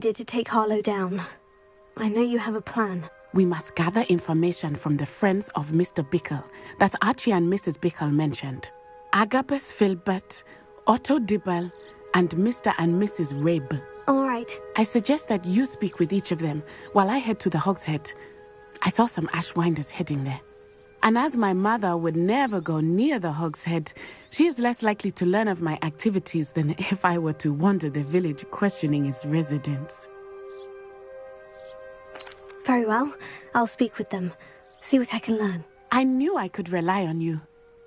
Did to take Harlow down. I know you have a plan. We must gather information from the friends of Mr. Bickle that Archie and Mrs. Bickle mentioned. Agabus Filbert, Otto Dibble, and Mr. and Mrs. Rabe. All right. I suggest that you speak with each of them while I head to the Hogshead. I saw some Ashwinders heading there. And as my mother would never go near the Hogshead, she is less likely to learn of my activities than if I were to wander the village questioning its residents. Very well. I'll speak with them. See what I can learn. I knew I could rely on you.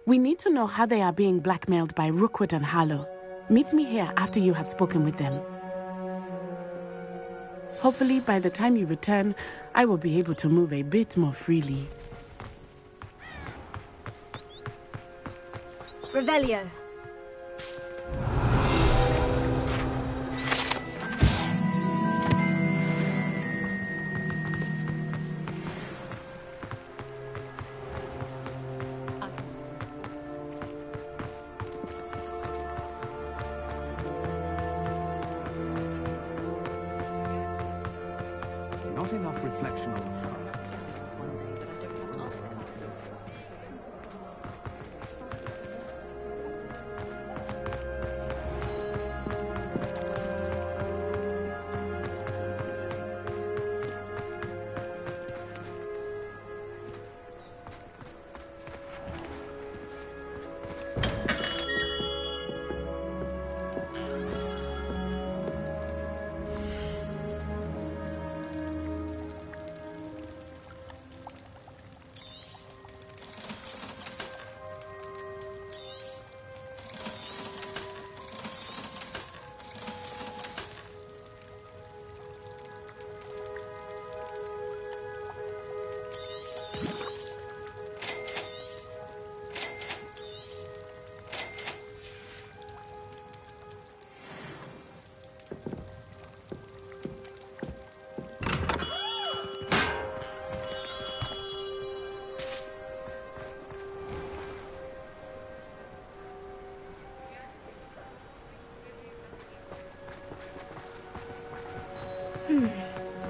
We need to know how they are being blackmailed by Rookwood and Harlow. Meet me here after you have spoken with them. Hopefully, by the time you return, I will be able to move a bit more freely. Revelio. Not enough reflection on the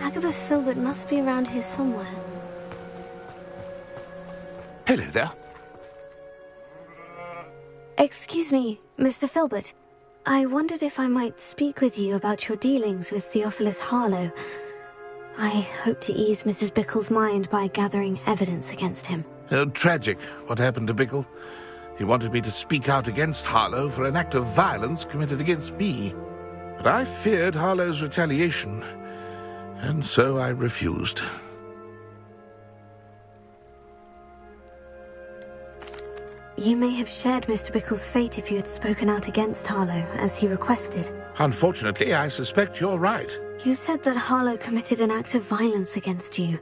Agabus Filbert must be around here somewhere. Hello there. Excuse me, Mr. Filbert. I wondered if I might speak with you about your dealings with Theophilus Harlow. I hope to ease Mrs. Bickle's mind by gathering evidence against him. Tragic, what happened to Bickle. He wanted me to speak out against Harlow for an act of violence committed against me. But I feared Harlow's retaliation, and so I refused. You may have shared Mr. Bickle's fate if you had spoken out against Harlow, as he requested. Unfortunately, I suspect you're right. You said that Harlow committed an act of violence against you.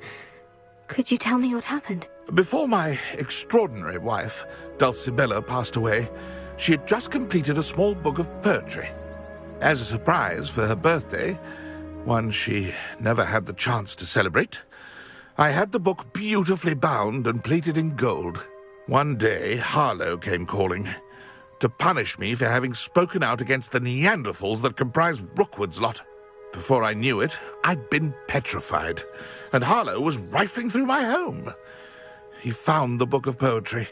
Could you tell me what happened? Before my extraordinary wife, Dulcibella, passed away, she had just completed a small book of poetry. As a surprise for her birthday, one she never had the chance to celebrate, I had the book beautifully bound and plated in gold. One day, Harlow came calling to punish me for having spoken out against the Neanderthals that comprise Rookwood's lot. Before I knew it, I'd been petrified, and Harlow was rifling through my home. He found the book of poetry,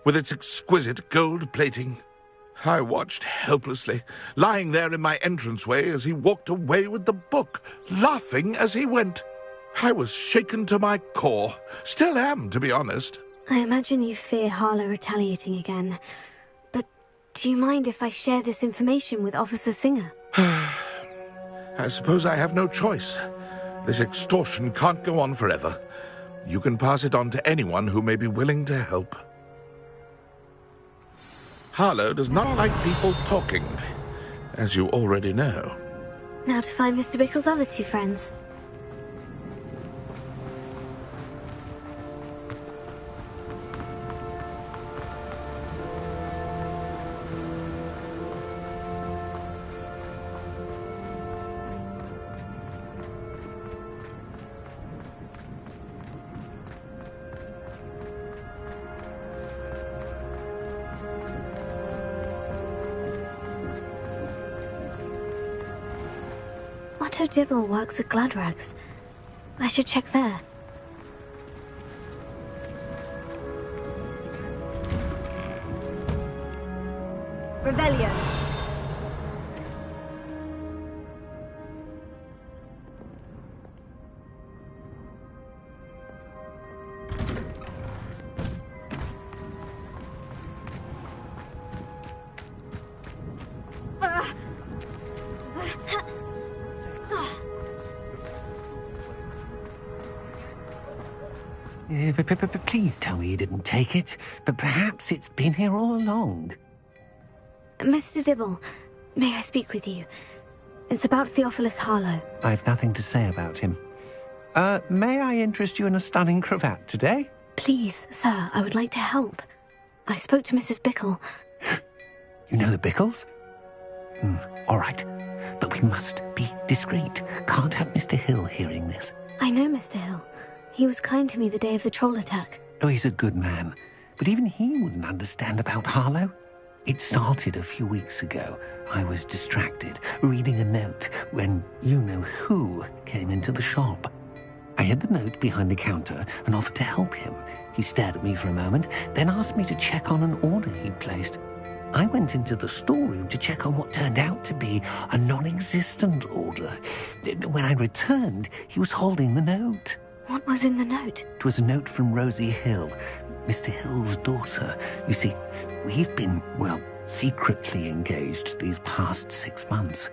with its exquisite gold plating. I watched helplessly, lying there in my entranceway as he walked away with the book, laughing as he went. I was shaken to my core. Still am, to be honest. I imagine you fear Harlow retaliating again. But do you mind if I share this information with Officer Singer? I suppose I have no choice. This extortion can't go on forever. You can pass it on to anyone who may be willing to help. Harlow does not like people talking, as you already know. Now to find Mr. Bickle's other two friends. What Dr. Dibble works at Gladrags. I should check there. Revelio. Please tell me you didn't take it. But perhaps it's been here all along. Mr. Dibble, may I speak with you? It's about Theophilus Harlow. I've nothing to say about him. May I interest you in a stunning cravat today? Please, sir, I would like to help. I spoke to Mrs. Bickle. You know the Bickles? All right. But we must be discreet. Can't have Mr. Hill hearing this. I know Mr. Hill. He was kind to me the day of the troll attack. Oh, he's a good man. But even he wouldn't understand about Harlow. It started a few weeks ago. I was distracted, reading a note, when you-know-who came into the shop. I hid the note behind the counter and offered to help him. He stared at me for a moment, then asked me to check on an order he'd placed. I went into the storeroom to check on what turned out to be a non-existent order. When I returned, he was holding the note. What was in the note? It was a note from Rosie Hill, Mr. Hill's daughter. You see, we've been, secretly engaged these past 6 months.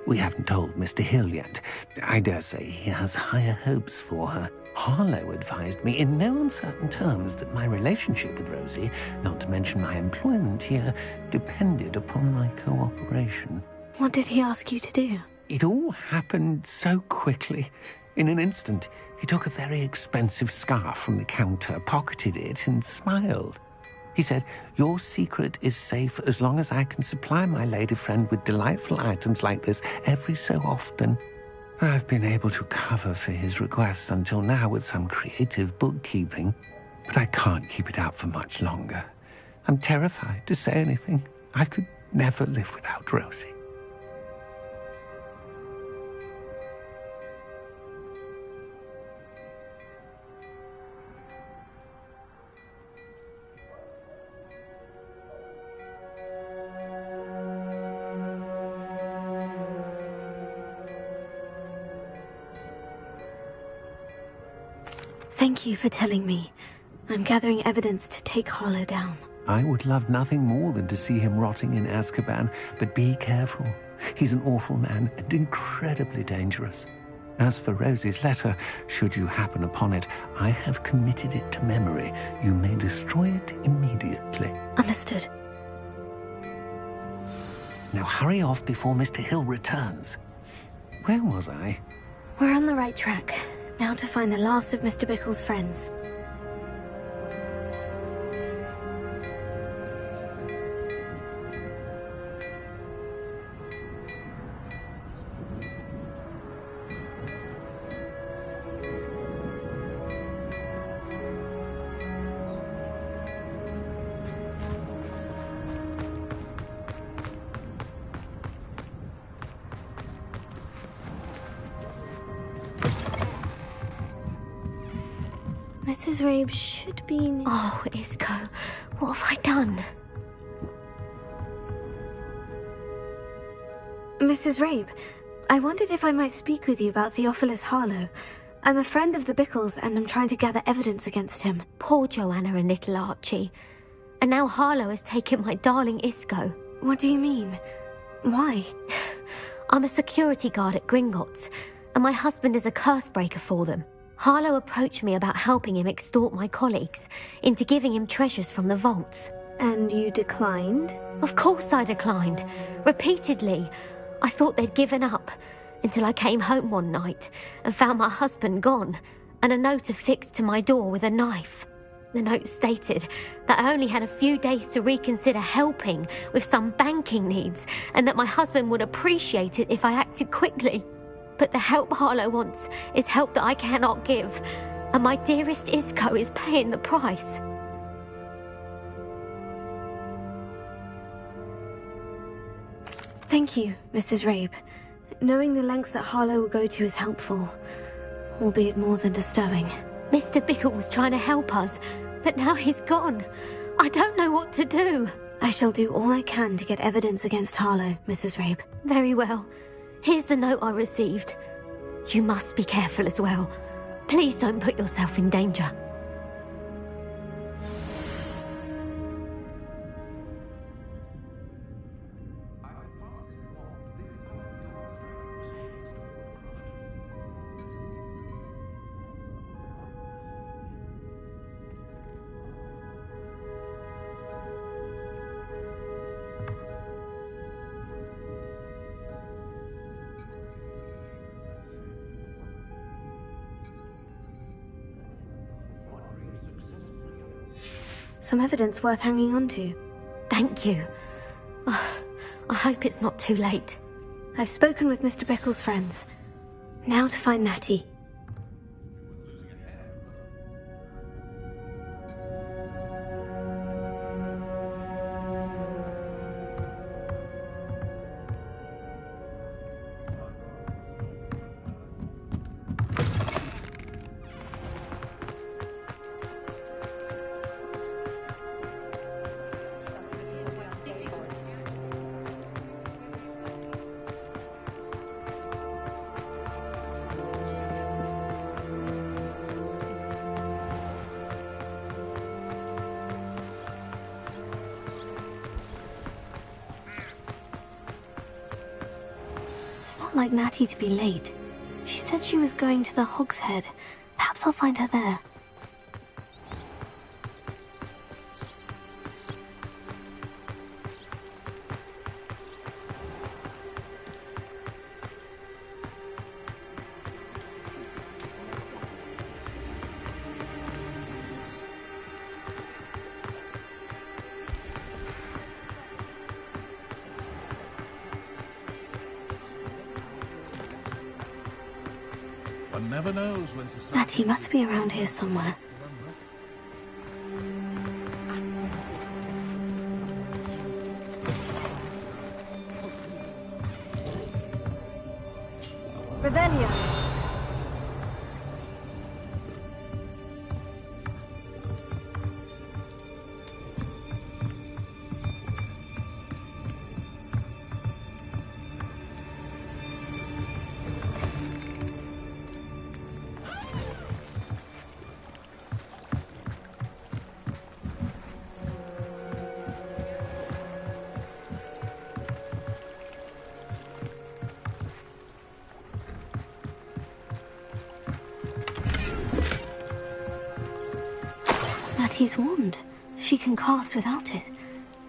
We haven't told Mr. Hill yet. I dare say he has higher hopes for her. Harlow advised me in no uncertain terms that my relationship with Rosie, not to mention my employment here, depended upon my cooperation. What did he ask you to do? It all happened so quickly. In an instant, he took a very expensive scarf from the counter, pocketed it, and smiled. He said, "Your secret is safe as long as I can supply my lady friend with delightful items like this every so often." I've been able to cover for his requests until now with some creative bookkeeping, but I can't keep it up for much longer. I'm terrified to say anything. I could never live without Rosie. Thank you for telling me. I'm gathering evidence to take Harlow down. I would love nothing more than to see him rotting in Azkaban, but be careful. He's an awful man and incredibly dangerous. As for Rosie's letter, should you happen upon it, I have committed it to memory. You may destroy it immediately. Understood. Now hurry off before Mr. Hill returns. Where was I? We're on the right track. Now to find the last of Mr. Bickle's friends. Mrs. Rabe should be... Oh, Isco, what have I done? Mrs. Rabe, I wondered if I might speak with you about Theophilus Harlow. I'm a friend of the Bickles and I'm trying to gather evidence against him. Poor Joanna and little Archie. And now Harlow has taken my darling Isco. What do you mean? Why? I'm a security guard at Gringotts, and my husband is a curse breaker for them. Harlow approached me about helping him extort my colleagues into giving him treasures from the vaults. And you declined? Of course I declined. Repeatedly. I thought they'd given up, until I came home one night and found my husband gone, and a note affixed to my door with a knife. The note stated that I only had a few days to reconsider helping with some banking needs, and that my husband would appreciate it if I acted quickly. But the help Harlow wants is help that I cannot give, and my dearest Isco is paying the price. Thank you, Mrs. Rabe. Knowing the lengths that Harlow will go to is helpful, albeit more than disturbing. Mr. Bickle was trying to help us, but now he's gone. I don't know what to do. I shall do all I can to get evidence against Harlow, Mrs. Rabe. Very well. Here's the note I received. You must be careful as well. Please don't put yourself in danger. Some evidence worth hanging on to. Thank you. I hope it's not too late. I've spoken with Mr. Bickle's friends. Now to find Natty. It's not like Natty to be late. She said she was going to the Hog's Head. Perhaps I'll find her there. One never knows when society... Natty must be around here somewhere. Revelio! Natty's wand. She can cast without it.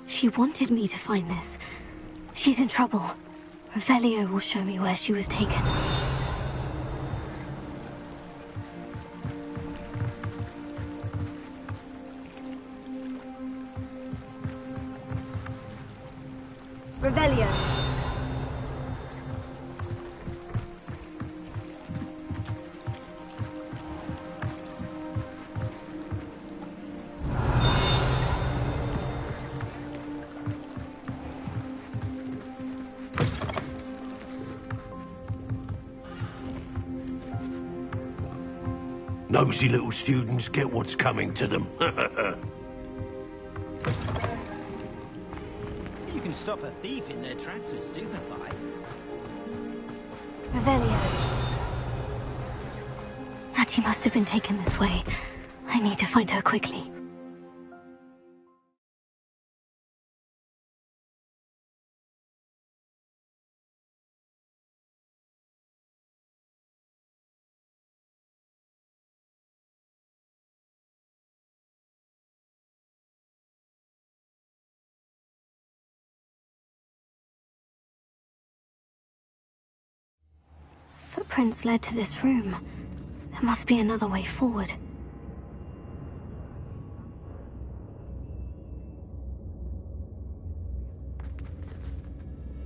She wanted me to find this. She's in trouble. Revelio will show me where she was taken. Revelio. Nosy little students get what's coming to them. You can stop a thief in their tracks with stupefy. Revelio. Natty must have been taken this way. I need to find her quickly. Footprints led to this room. There must be another way forward.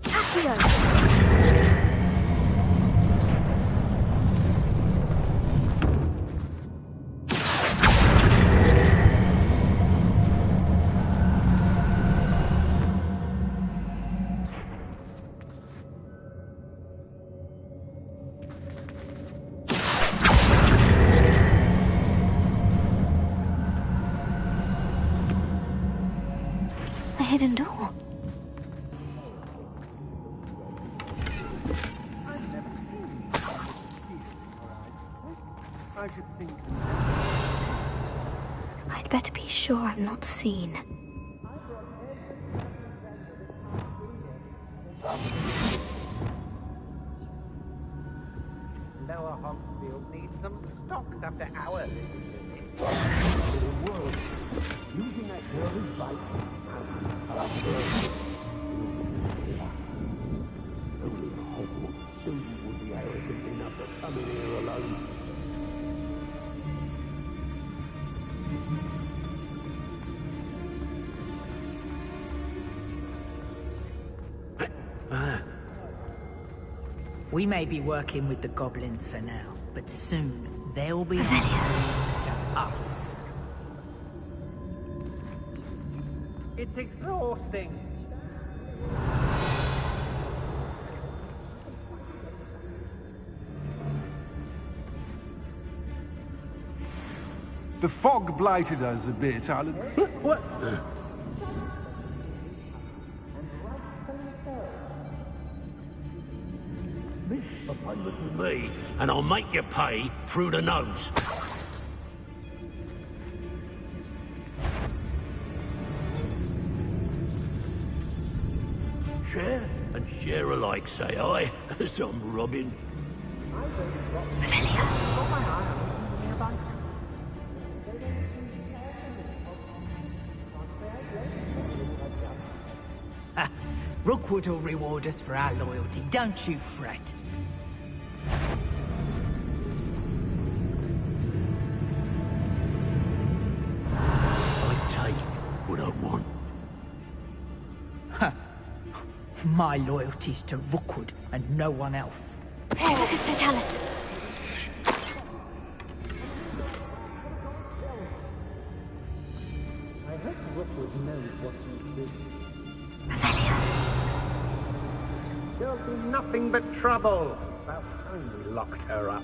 Accio! hidden door. I'd better be sure I'm not seen. Lower Hogsfield needs some stocks after hours. Using that girl's bike. Only a Hogwarts student would be arrogant enough to come in here alone. We may be working with the goblins for now, but soon they'll be to us. It's exhausting. The fog blighted us a bit, I'll admit. What? With me, and I'll make you pay through the nose. Share and share alike, say I, as I'm robbing. Rookwood will reward us for our loyalty, don't you fret. I take what I want. My loyalty's to Rookwood and no one else. Lucas Totalis. I hope Rookwood knows what he did. There'll be nothing but trouble. About time we locked her up.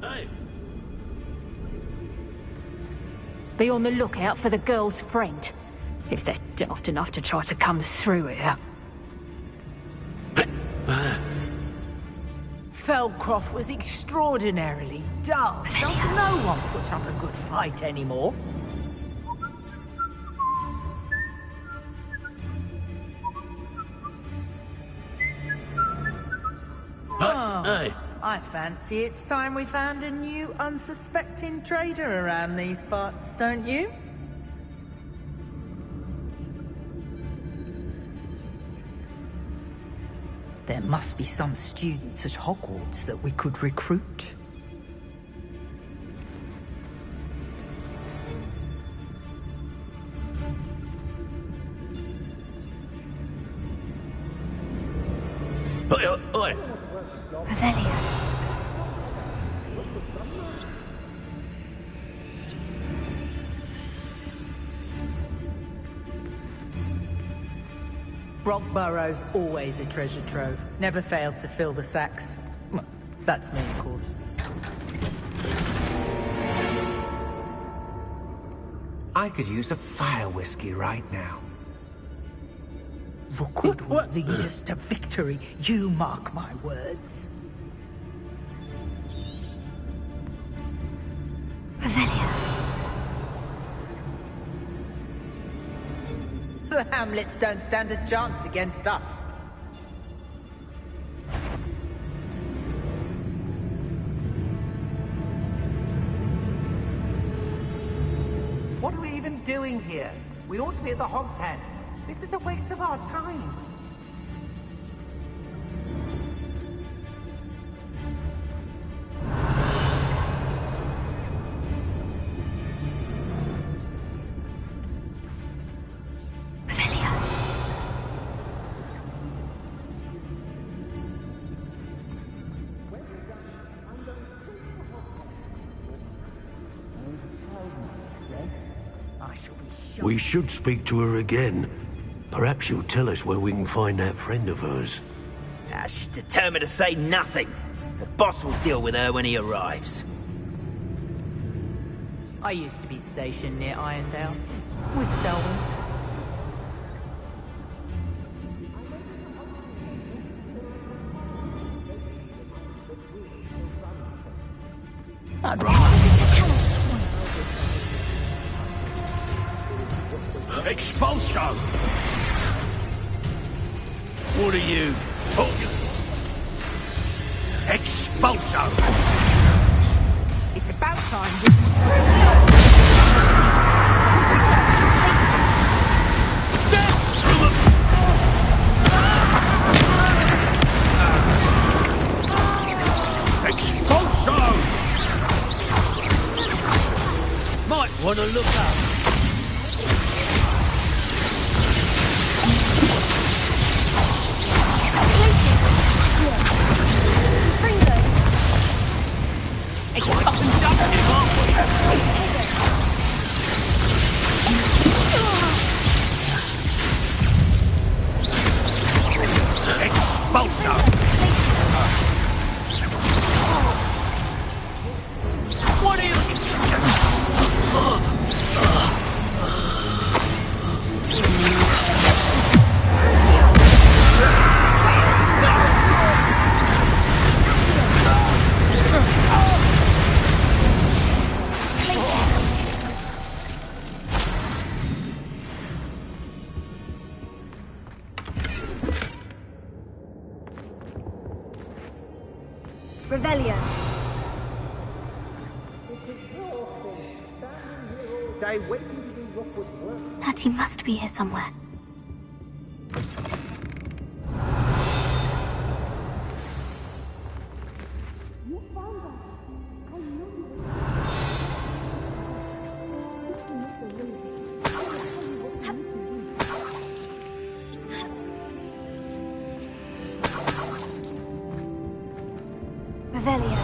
Hey, Be on the lookout for the girl's friend, if they're daft enough to try to come through here. Feldcroft was extraordinarily dull. Does no one put up a good fight anymore? hey. I fancy it's time we found a new unsuspecting trader around these parts, don't you? There must be some students at Hogwarts that we could recruit. Oi. Brockborough's always a treasure trove. Never failed to fill the sacks. Well, that's me, of course. I could use a fire whiskey right now. Rookwood will lead us to victory. You mark my words. The Hamlets don't stand a chance against us. What are we even doing here? We ought to be at the Hog's Head. This is a waste of our time. We should speak to her again. Perhaps she'll tell us where we can find that friend of hers. She's determined to say nothing. The boss will deal with her when he arrives. I used to be stationed near Irondale with Selwyn. I'd rather... Expulsion! What are you talking? Expulsion! It's about time. Expulsion! Might want to look up. What are you looking Revelio. Natty must be here somewhere. Revelio.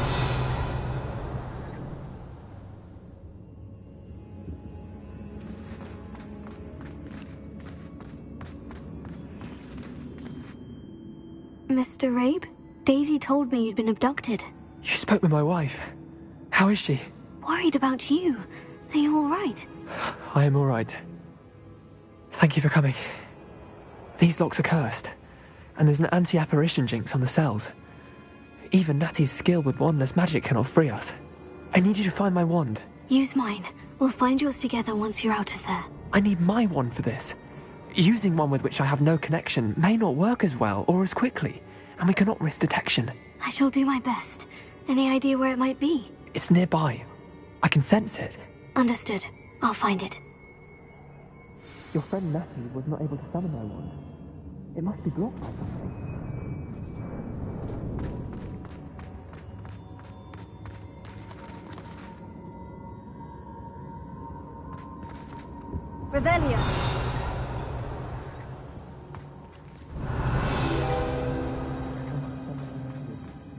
Mr. Rabe? Daisy told me you'd been abducted. You spoke with my wife. How is she? Worried about you. Are you all right? I am all right. Thank you for coming. These locks are cursed, and there's an anti-apparition jinx on the cells. Even Natty's skill with wandless magic cannot free us. I need you to find my wand. Use mine. We'll find yours together once you're out of there. I need my wand for this. Using one with which I have no connection may not work as well or as quickly, and we cannot risk detection. I shall do my best. Any idea where it might be? It's nearby. I can sense it. Understood. I'll find it. Your friend Natty was not able to summon my wand. It must be blocked by something. Revelio.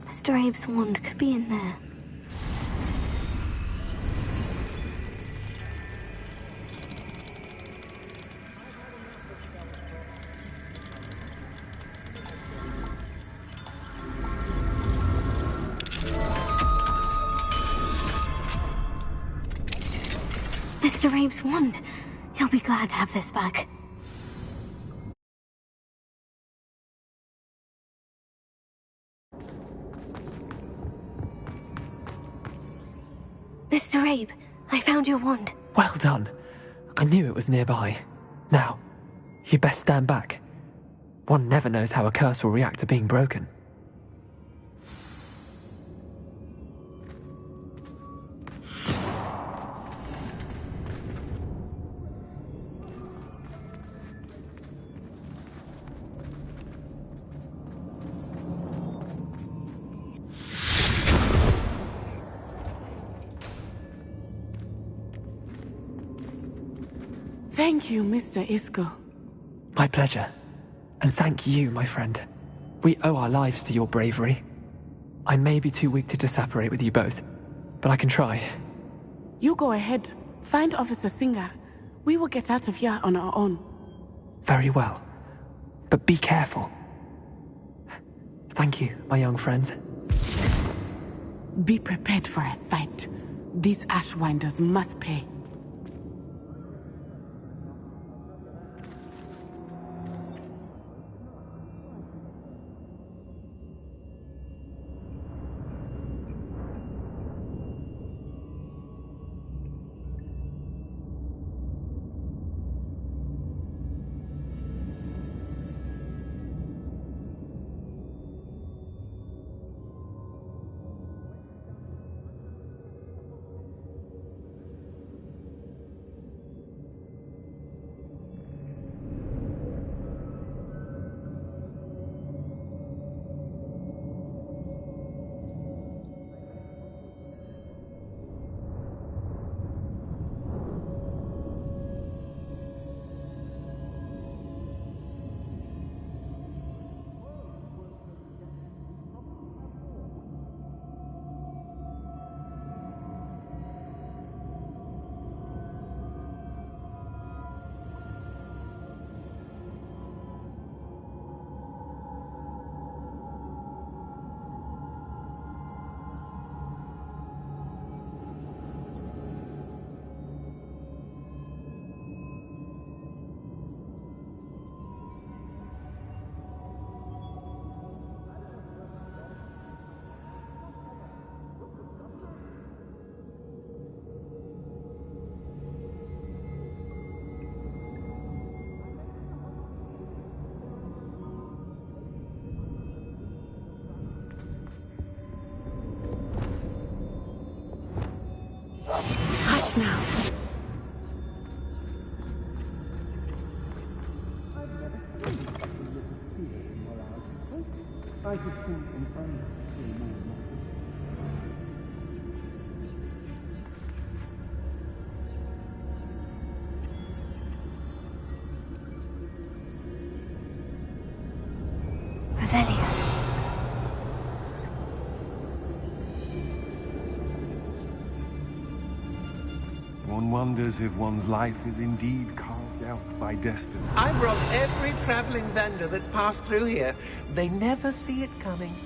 Mr. Abe's wand could be in there. Mr. Abe's wand. He'll be glad to have this back. Mr. Abe, I found your wand. Well done. I knew it was nearby. Now, you best stand back. One never knows how a curse will react to being broken. Thank you, Mr. Isco. My pleasure. And thank you, my friend. We owe our lives to your bravery. I may be too weak to disapparate with you both, but I can try. You go ahead. Find Officer Singer. We will get out of here on our own. Very well. But be careful. Thank you, my young friends. Be prepared for a fight. These Ashwinders must pay. Hush now. Revelio. One wonders if one's life is indeed carved out by destiny. I've robbed every traveling vendor that's passed through here. They never see it coming.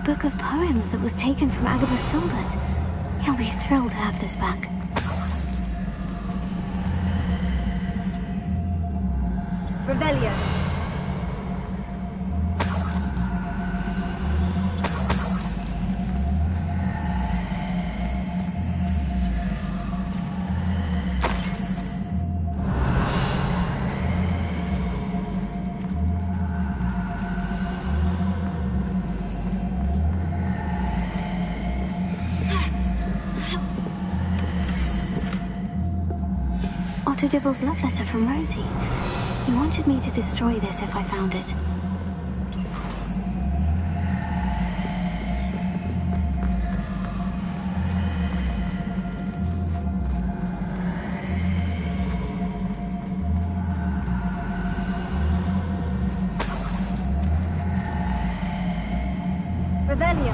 Book of poems that was taken from Agabus Filbert. He'll be thrilled to have this back. Revelio. Otto Dibble's love letter from Rosie. He wanted me to destroy this if I found it. Revelio.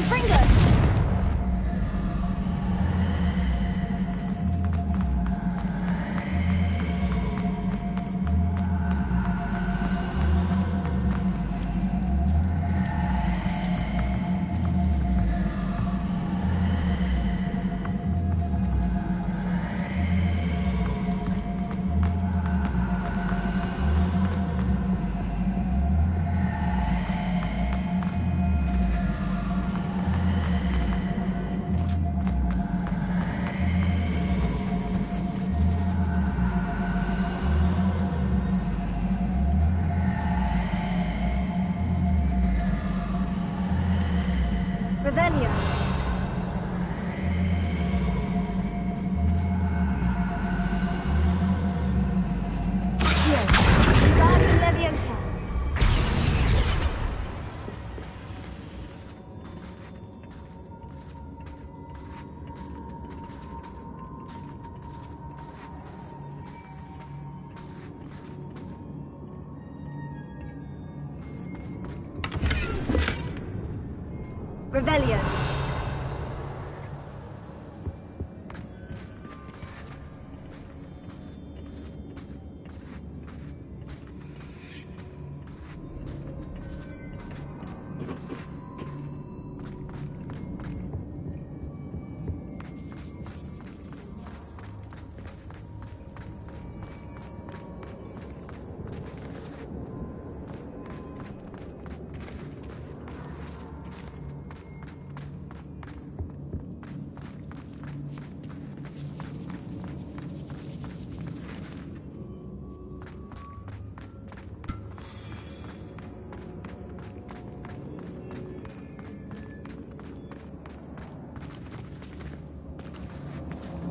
Fringo! Revelio. Guardian Leviosa. Revelio.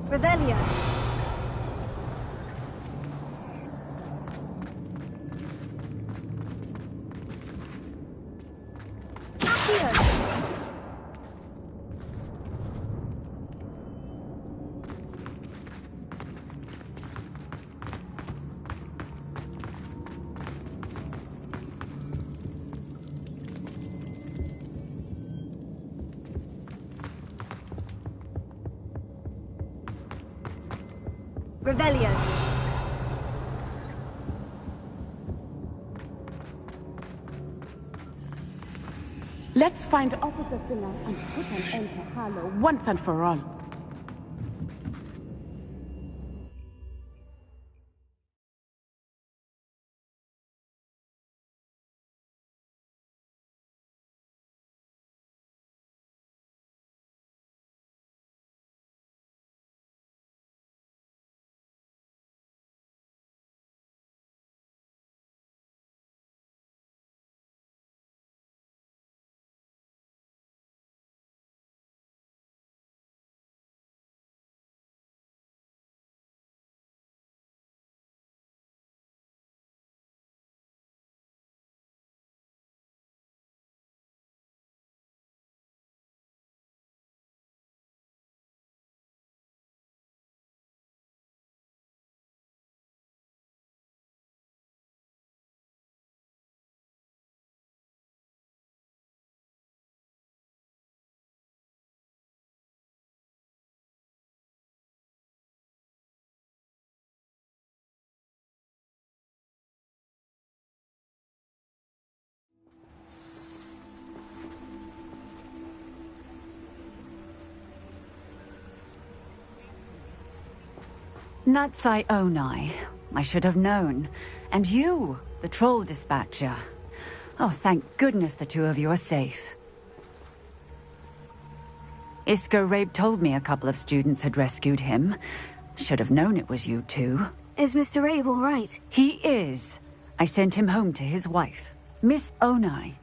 Revelio. Accio. Revelio. Let's find Officer Singer and put an end to Harlow once and for all. Natsai Onai. I should have known. And you, the troll dispatcher. Oh, thank goodness the two of you are safe. Isco Rabe told me a couple of students had rescued him. Should have known it was you two. Is Mr. Rabe all right? He is. I sent him home to his wife. Miss Onai,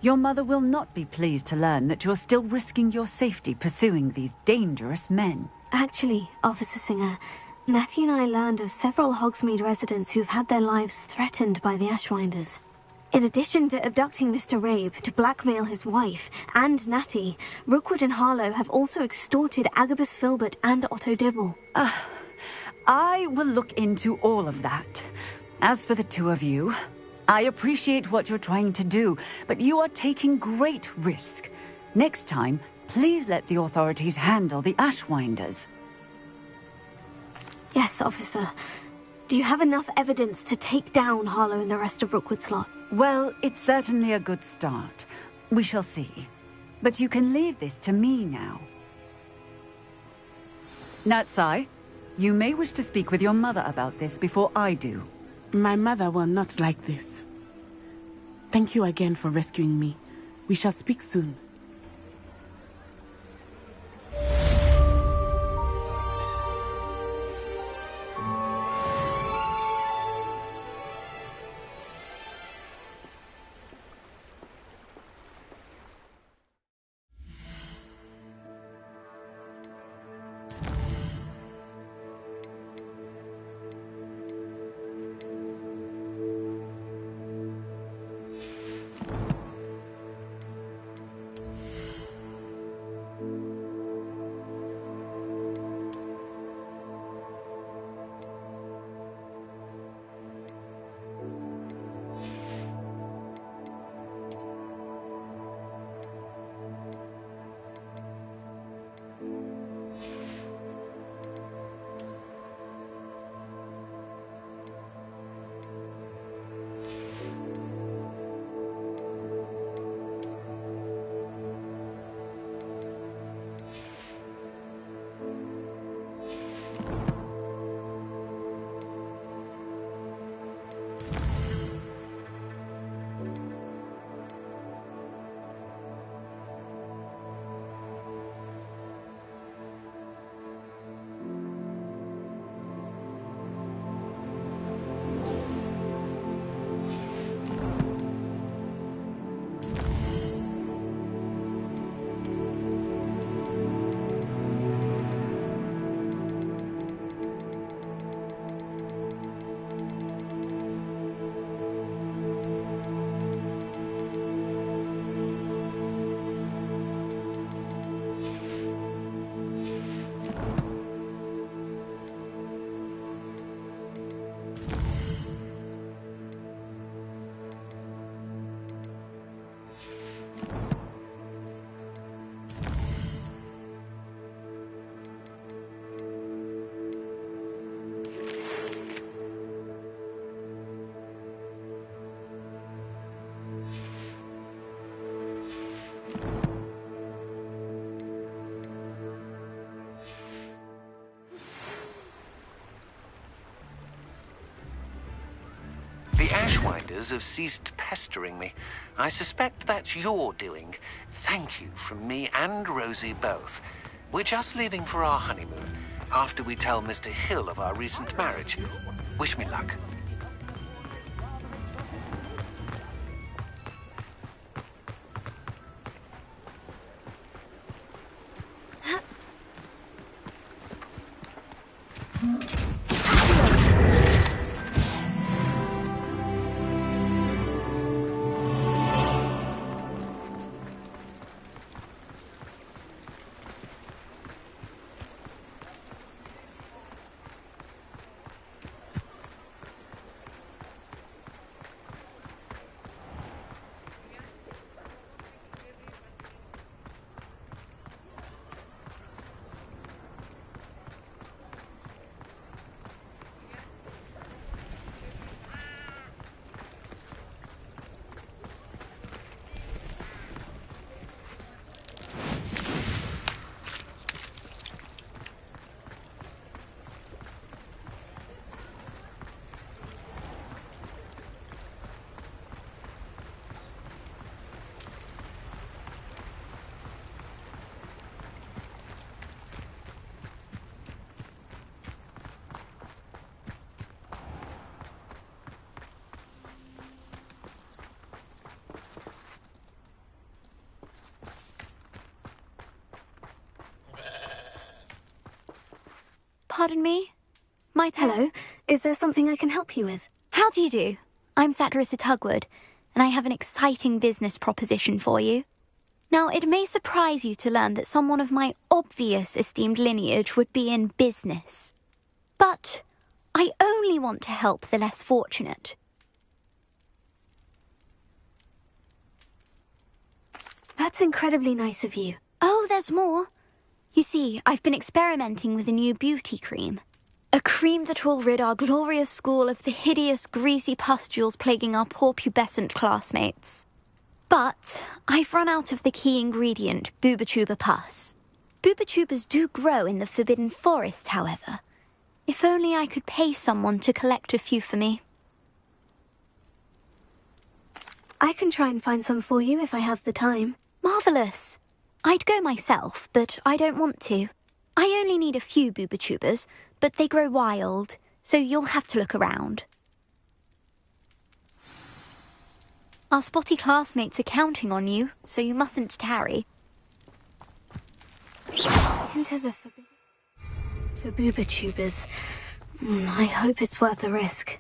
your mother will not be pleased to learn that you're still risking your safety pursuing these dangerous men. Actually, Officer Singer, Natty and I learned of several Hogsmeade residents who've had their lives threatened by the Ashwinders. In addition to abducting Mr. Rabe to blackmail his wife and Natty, Rookwood and Harlow have also extorted Agabus Filbert and Otto Dibble. I will look into all of that. As for the two of you, I appreciate what you're trying to do, but you are taking great risk. Next time, please let the authorities handle the Ashwinders. Yes, officer. Do you have enough evidence to take down Harlow and the rest of Rookwood Slot? Well, it's certainly a good start. We shall see. But you can leave this to me now. Natsai, you may wish to speak with your mother about this before I do. My mother will not like this. Thank you again for rescuing me. We shall speak soon. The Ashwinders have ceased pestering me. I suspect that's your doing. Thank you from me and Rosie both. We're just leaving for our honeymoon, after we tell Mr. Hill of our recent marriage. Wish me luck. Pardon me? Hello. Is there something I can help you with? How do you do? I'm Satirissa Tugwood, and I have an exciting business proposition for you. Now, it may surprise you to learn that someone of my obvious esteemed lineage would be in business. But I only want to help the less fortunate. That That's incredibly nice of you. Oh, there's more. You see, I've been experimenting with a new beauty cream. A cream that will rid our glorious school of the hideous, greasy pustules plaguing our poor pubescent classmates. But I've run out of the key ingredient, Booba-Tuba pus. Booba-Tubas do grow in the Forbidden Forest, however. If only I could pay someone to collect a few for me. I can try and find some for you if I have the time. Marvellous. I'd go myself, but I don't want to. I only need a few Booba-Tubas, but they grow wild, so you'll have to look around. Our spotty classmates are counting on you, so you mustn't tarry. Into the Forbidden Forest for Booba-Tubas. I hope it's worth the risk.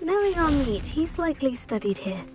Knowing our meat, he's likely studied here.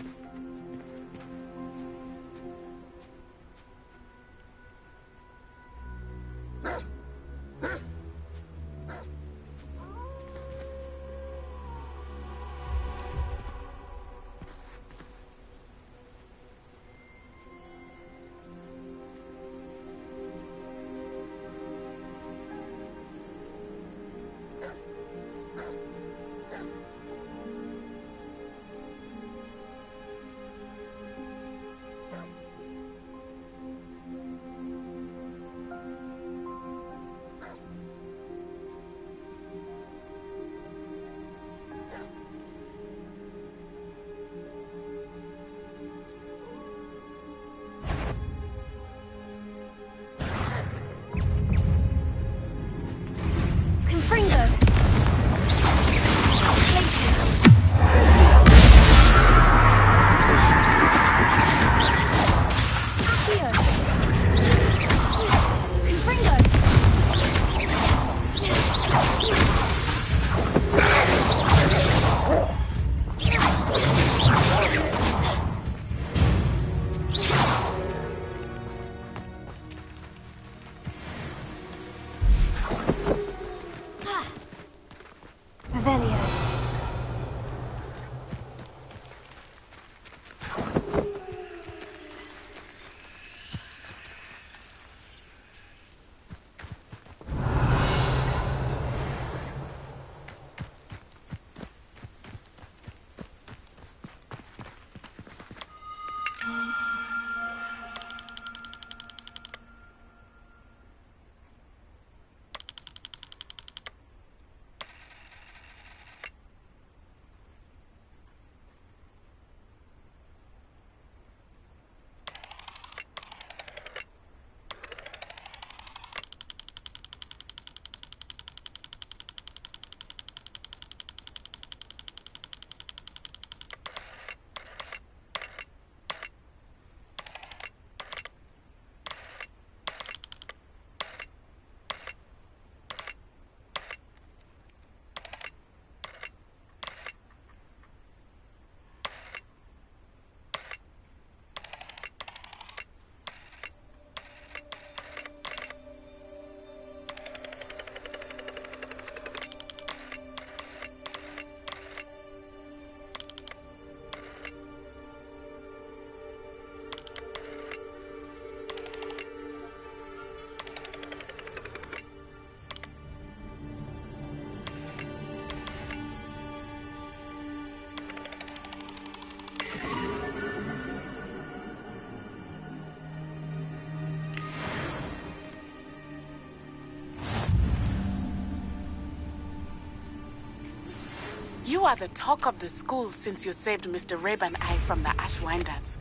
are the talk of the school since you saved Mr. Rabe and I from the Ashwinders.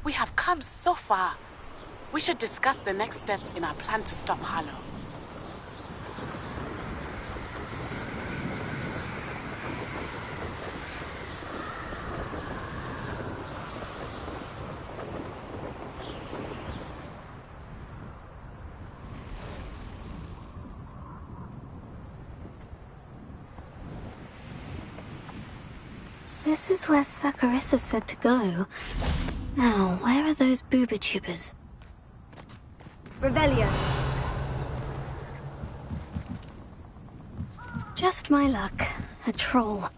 We have come so far. We should discuss the next steps in our plan to stop Harlow. This is where Saccharissa said to go. Now, where are those booba-tubers? Revelio. Just my luck. A troll.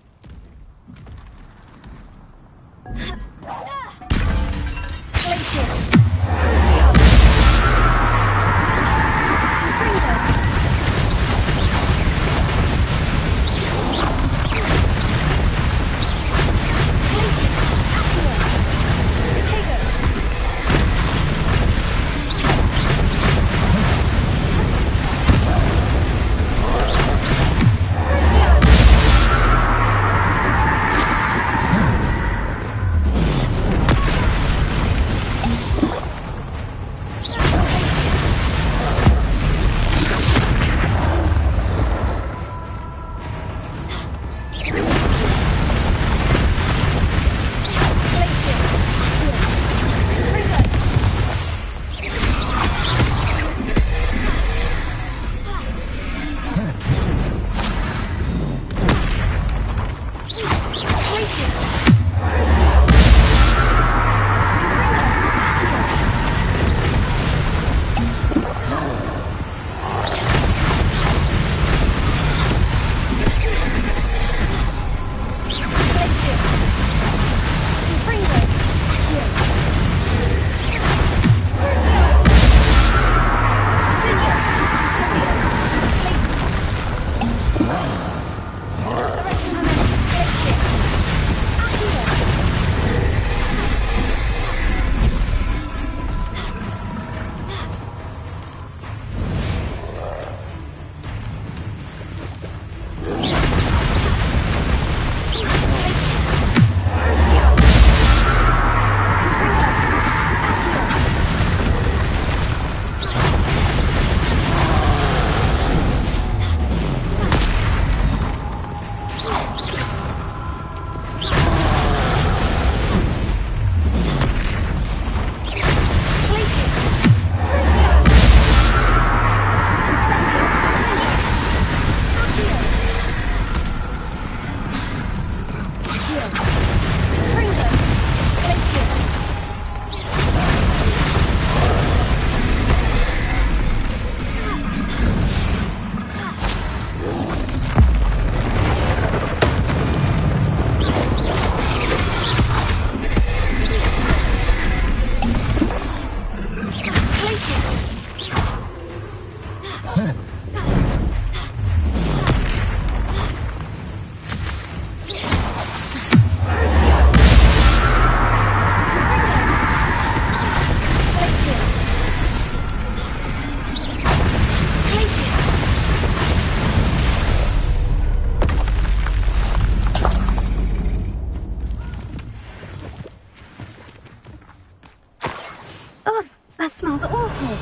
Smells awful.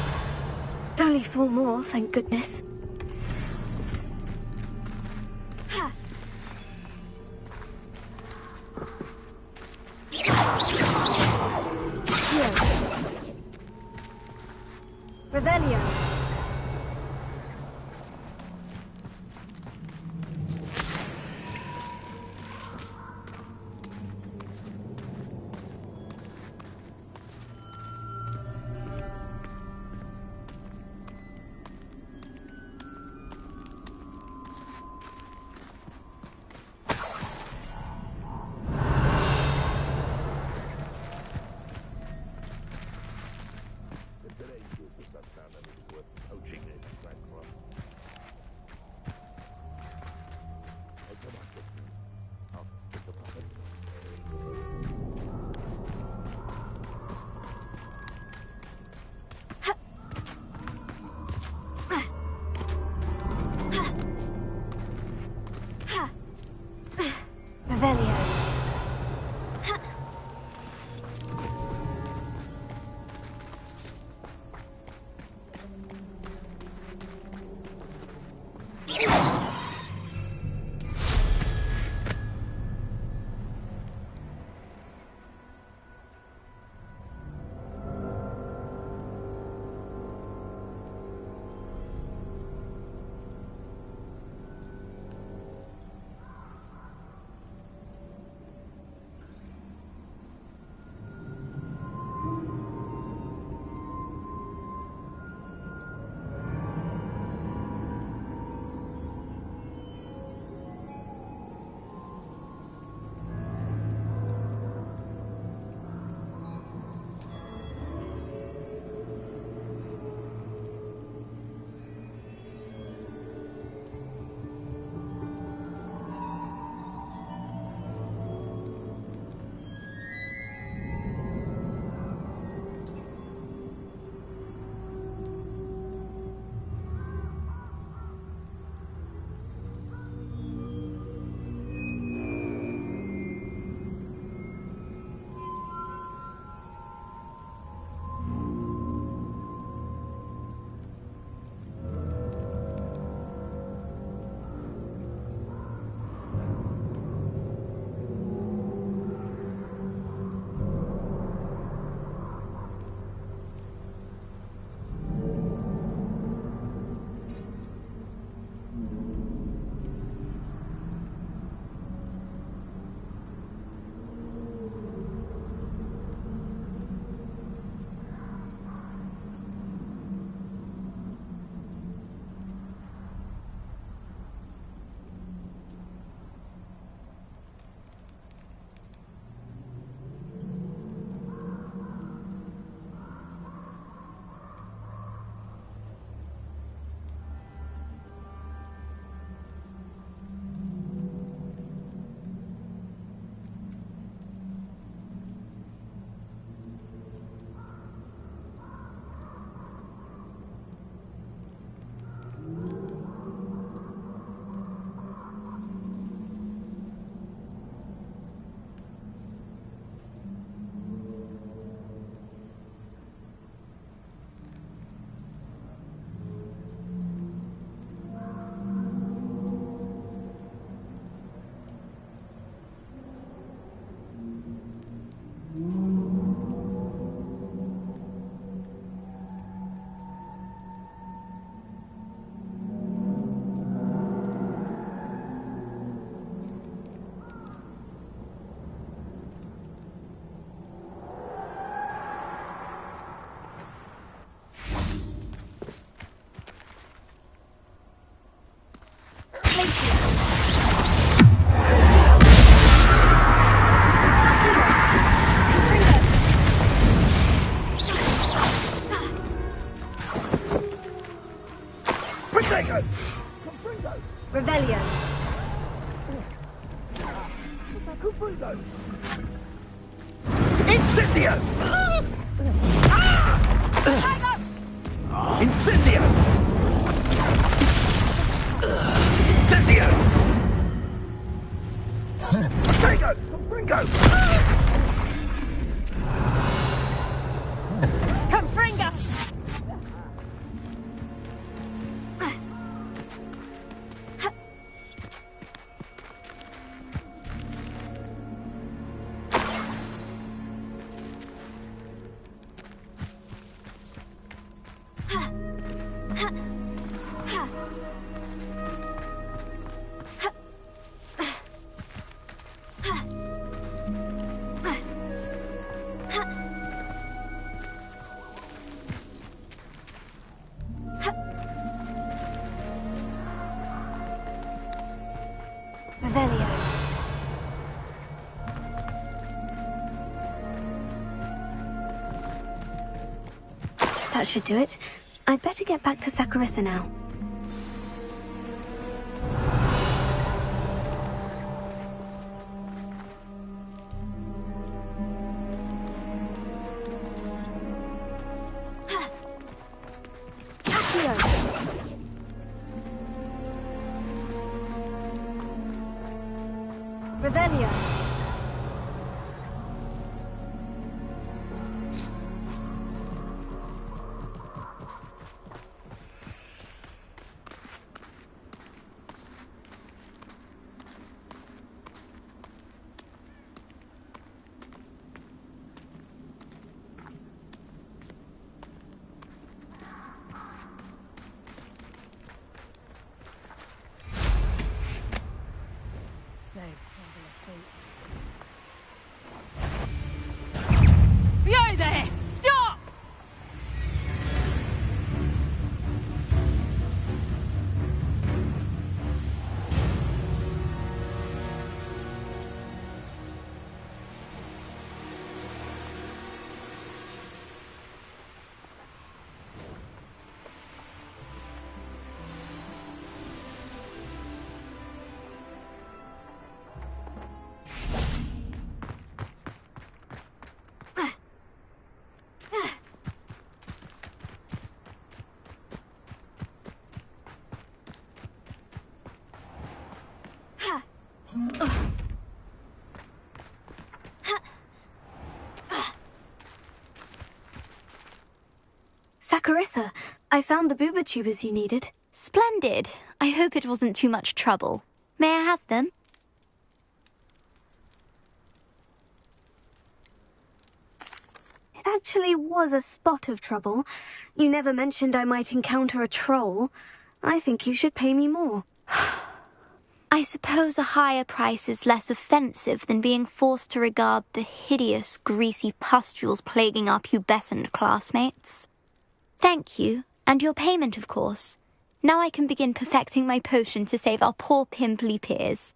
Only 4 more, thank goodness. Revelio. Incendio! Incendio! Incendio! Protego! Ringo! Come, Fringo! That should do it. I'd better get back to Saccharissa now. Revelio. You there! Stop! Saccharissa, I found the booba tubers you needed. Splendid. I hope it wasn't too much trouble. May I have them? It actually was a spot of trouble. You never mentioned I might encounter a troll. I think you should pay me more. I suppose a higher price is less offensive than being forced to regard the hideous, greasy pustules plaguing our pubescent classmates. Thank you, and your payment, of course. Now I can begin perfecting my potion to save our poor pimply peers.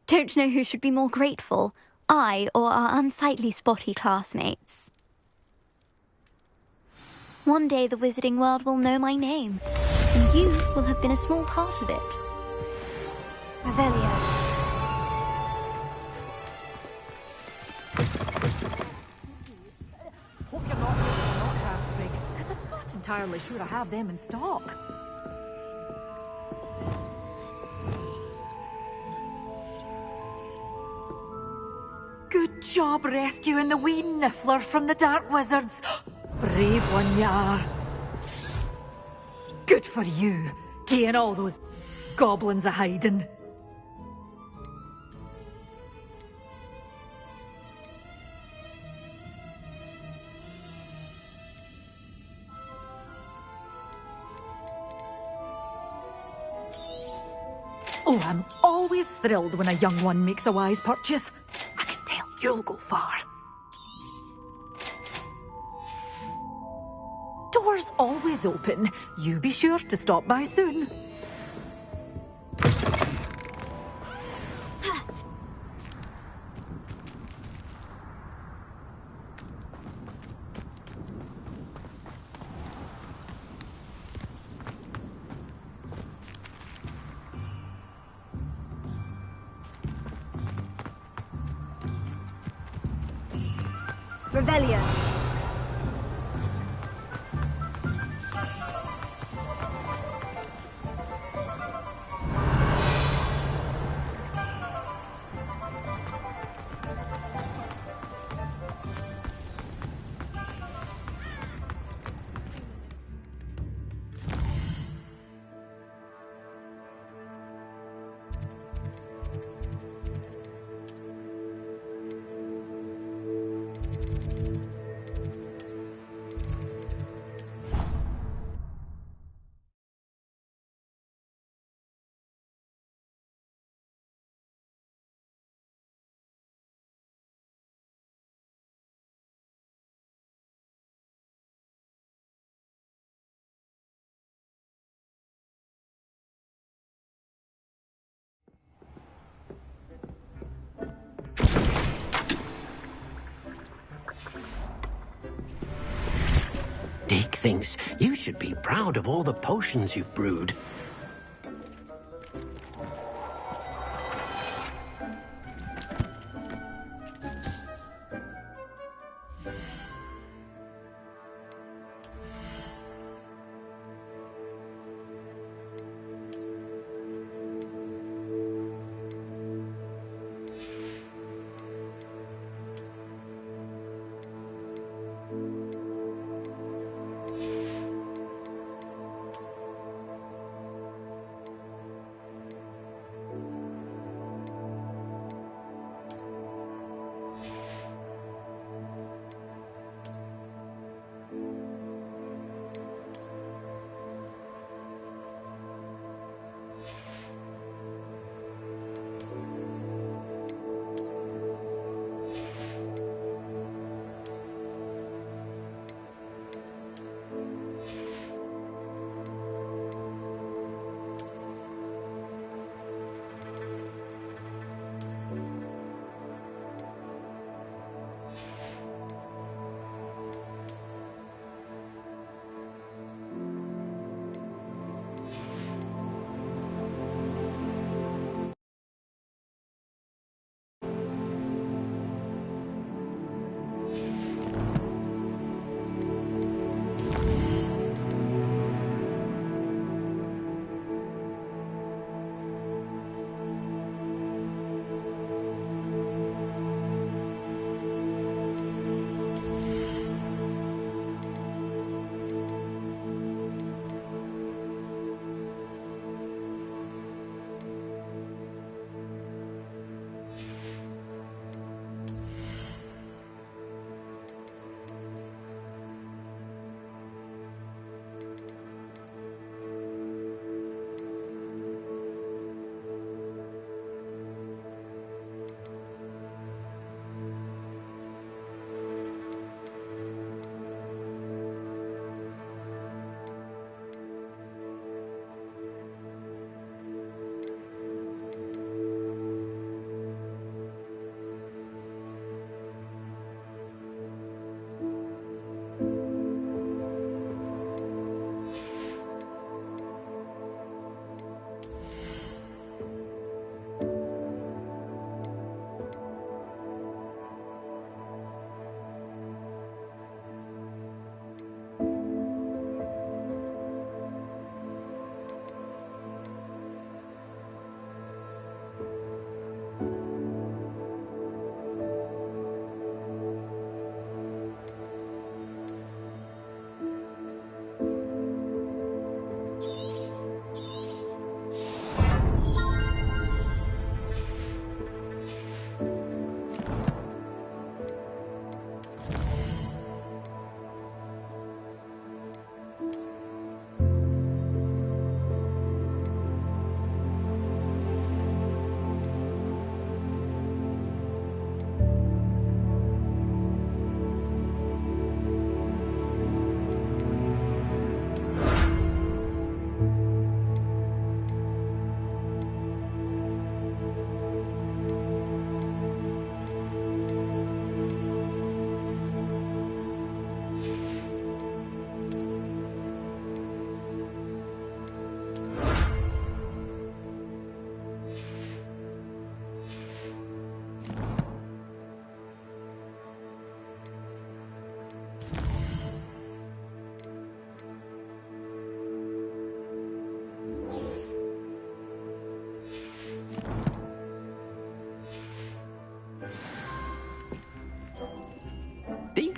Don't know who should be more grateful, I or our unsightly spotty classmates. One day the wizarding world will know my name, and you will have been a small part of it. Revelio. Hope you're not grasping, because I'm not entirely sure I have them in stock. Good job rescuing the wee niffler from the dark wizards. Brave one you are. Good for you, getting all those goblins a hiding. Oh, I'm always thrilled when a young one makes a wise purchase. I can tell you'll go far. Doors always open. You be sure to stop by soon. Revelio. Dick thinks you should be proud of all the potions you've brewed.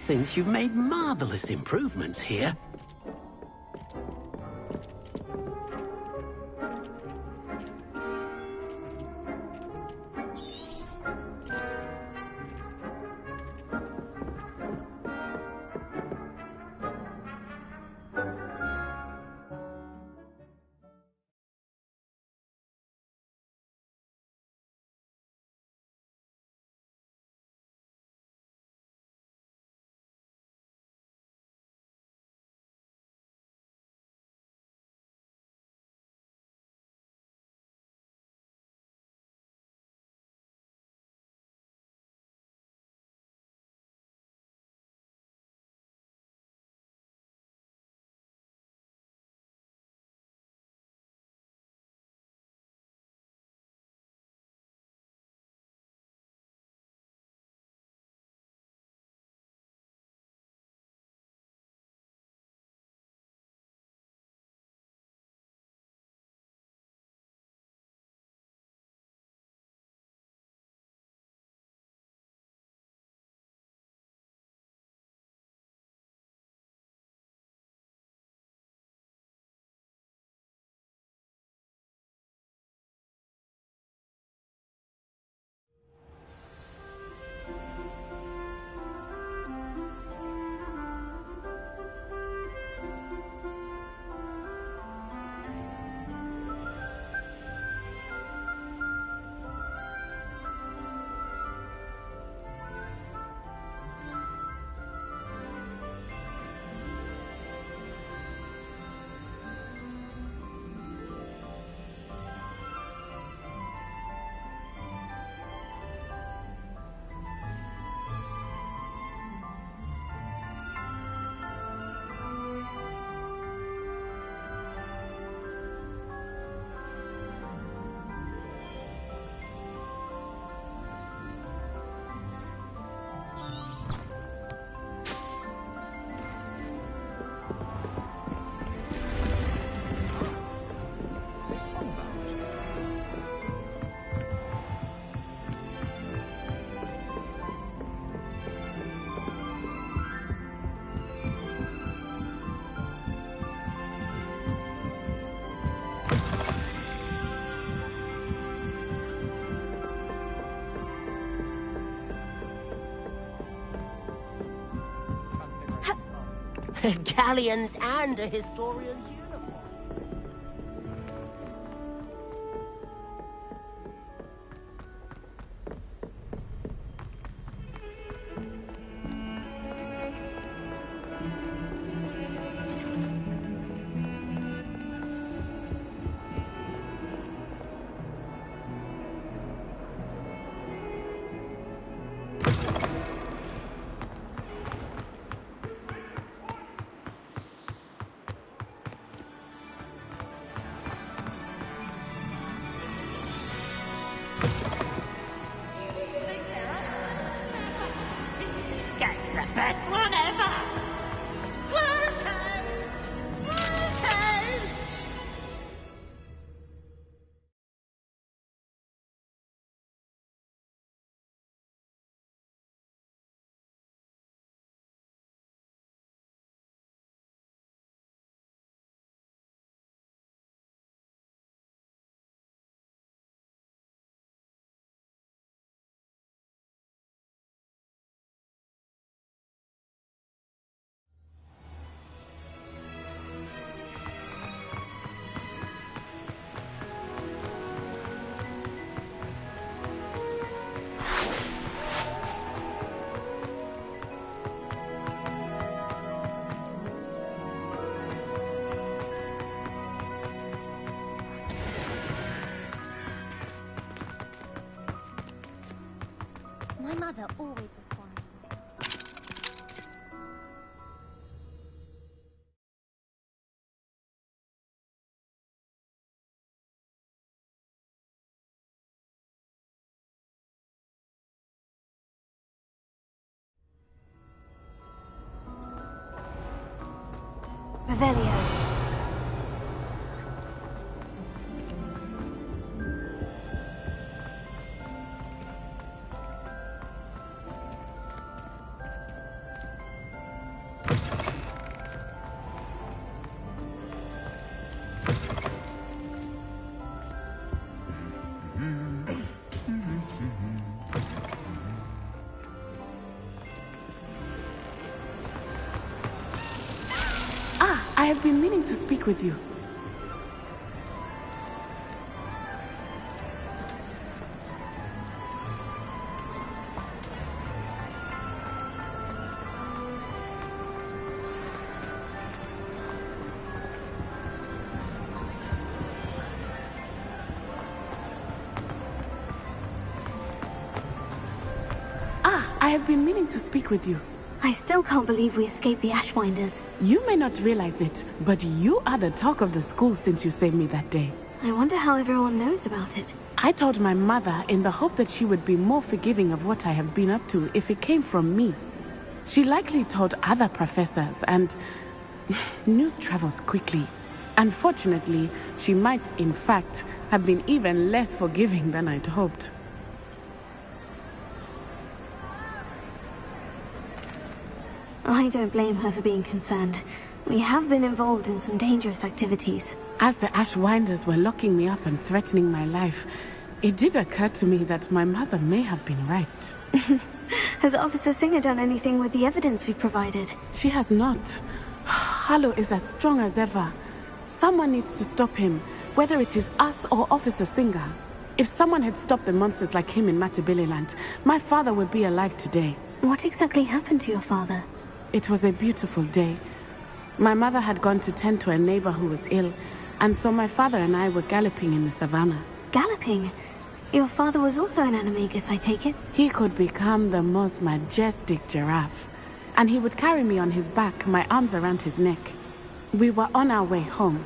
thinks you've made marvelous improvements here. Galleons and a historian's uniform. Best one ever! Slowcoach! Slowcoach! My mother always responds. Revelio. I have been meaning to speak with you. I have been meaning to speak with you. I still can't believe we escaped the Ashwinders. You may not realize it, but you are the talk of the school since you saved me that day. I wonder how everyone knows about it. I told my mother in the hope that she would be more forgiving of what I have been up to if it came from me. She likely told other professors, and news travels quickly. Unfortunately, she might, in fact, have been even less forgiving than I'd hoped. I don't blame her for being concerned. We have been involved in some dangerous activities. As the Ashwinders were locking me up and threatening my life, it did occur to me that my mother may have been right. Has Officer Singer done anything with the evidence we provided? She has not. Harlow is as strong as ever. Someone needs to stop him, whether it is us or Officer Singer. If someone had stopped the monsters like him in Matabeleland, my father would be alive today. What exactly happened to your father? It was a beautiful day. My mother had gone to tend to a neighbor who was ill, and so my father and I were galloping in the savannah. Galloping? Your father was also an animagus, I take it? He could become the most majestic giraffe, and he would carry me on his back, my arms around his neck. We were on our way home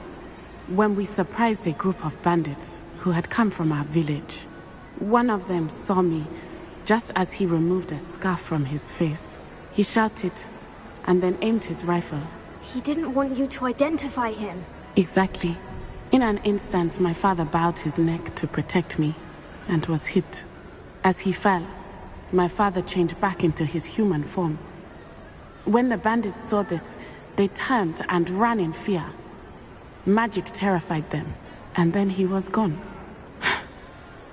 when we surprised a group of bandits who had come from our village. One of them saw me just as he removed a scarf from his face. He shouted and then aimed his rifle. He didn't want you to identify him. Exactly. In an instant, my father bowed his neck to protect me and was hit. As he fell, my father changed back into his human form. When the bandits saw this, they turned and ran in fear. Magic terrified them, and then he was gone.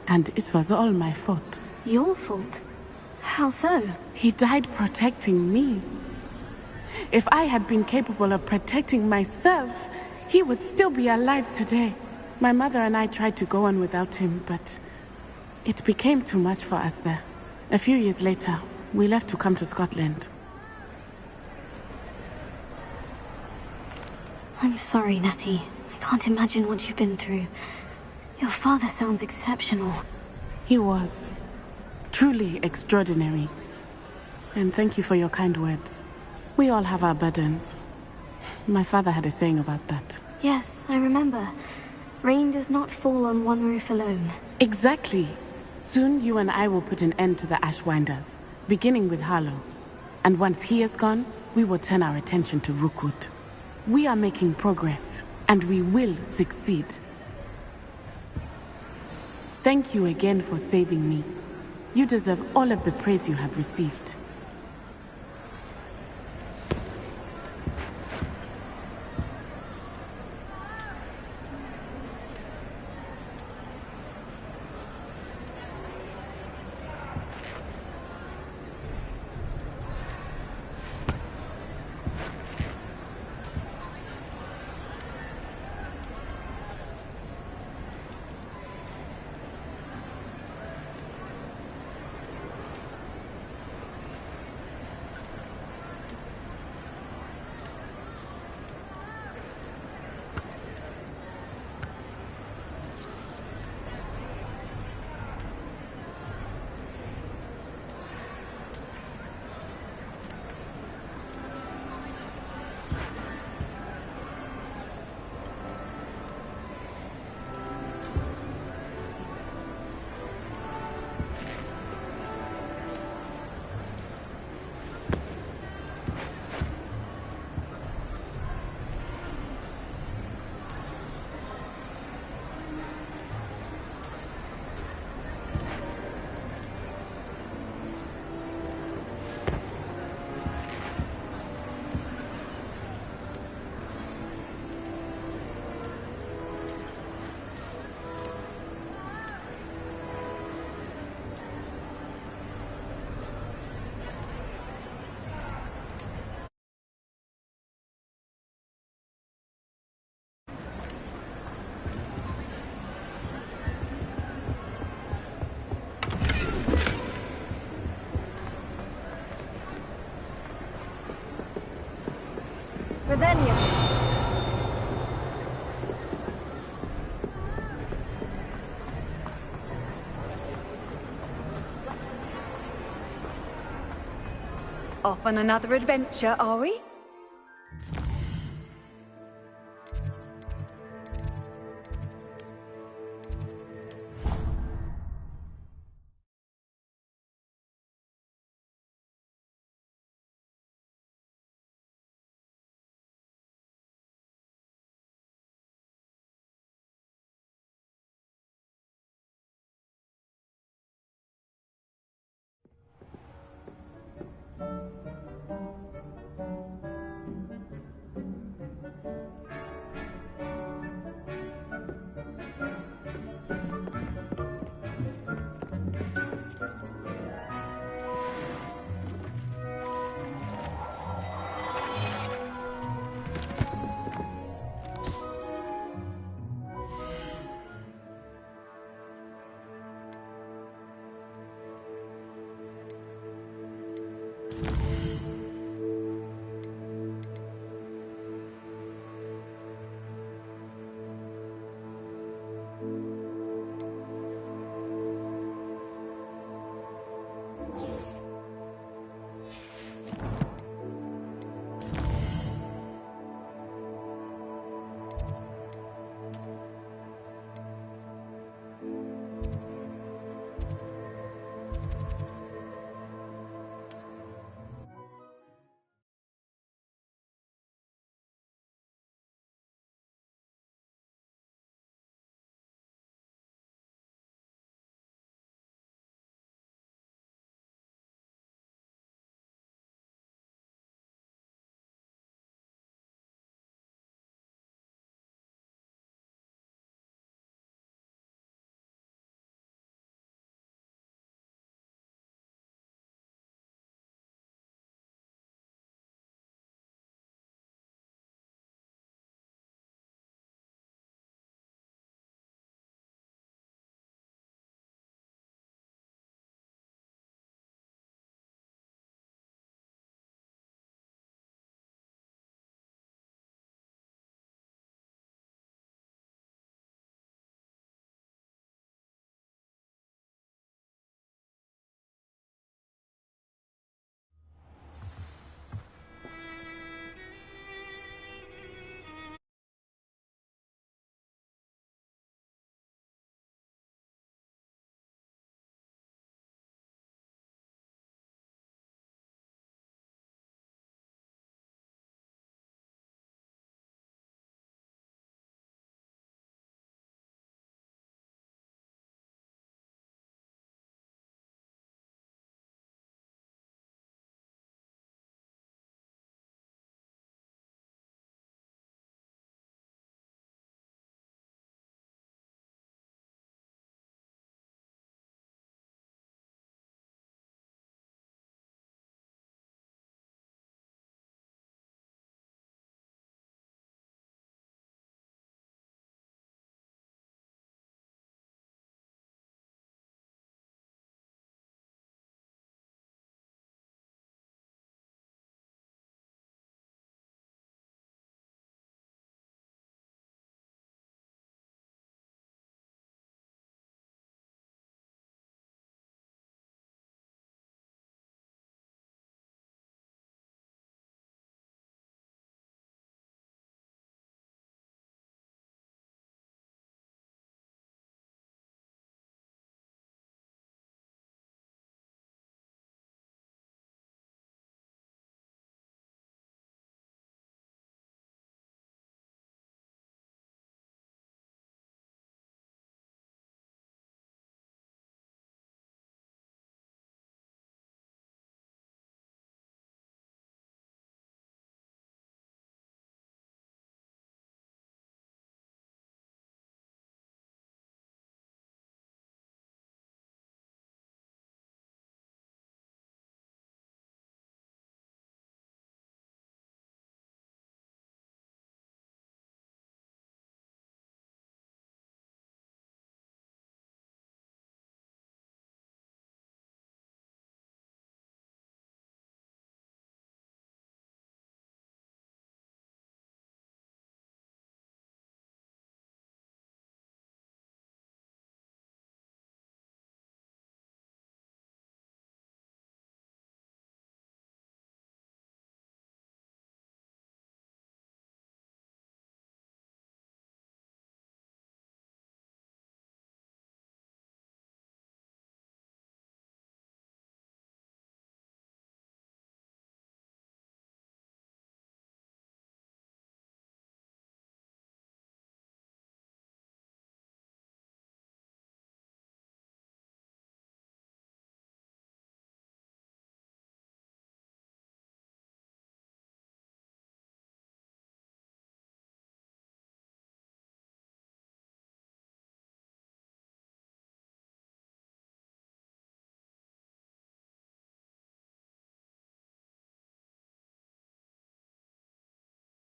And it was all my fault. Your fault? How so? He died protecting me. If I had been capable of protecting myself, he would still be alive today. My mother and I tried to go on without him, but it became too much for us there. A few years later, we left to come to Scotland. I'm sorry, Natty. I can't imagine what you've been through. Your father sounds exceptional. He was. Truly extraordinary. And thank you for your kind words. We all have our burdens. My father had a saying about that. Yes, I remember. Rain does not fall on one roof alone. Exactly. Soon you and I will put an end to the Ashwinders, beginning with Harlow. And once he is gone, we will turn our attention to Rookwood. We are making progress, and we will succeed. Thank you again for saving me. You deserve all of the praise you have received. Ravenia. Off on another adventure, are we?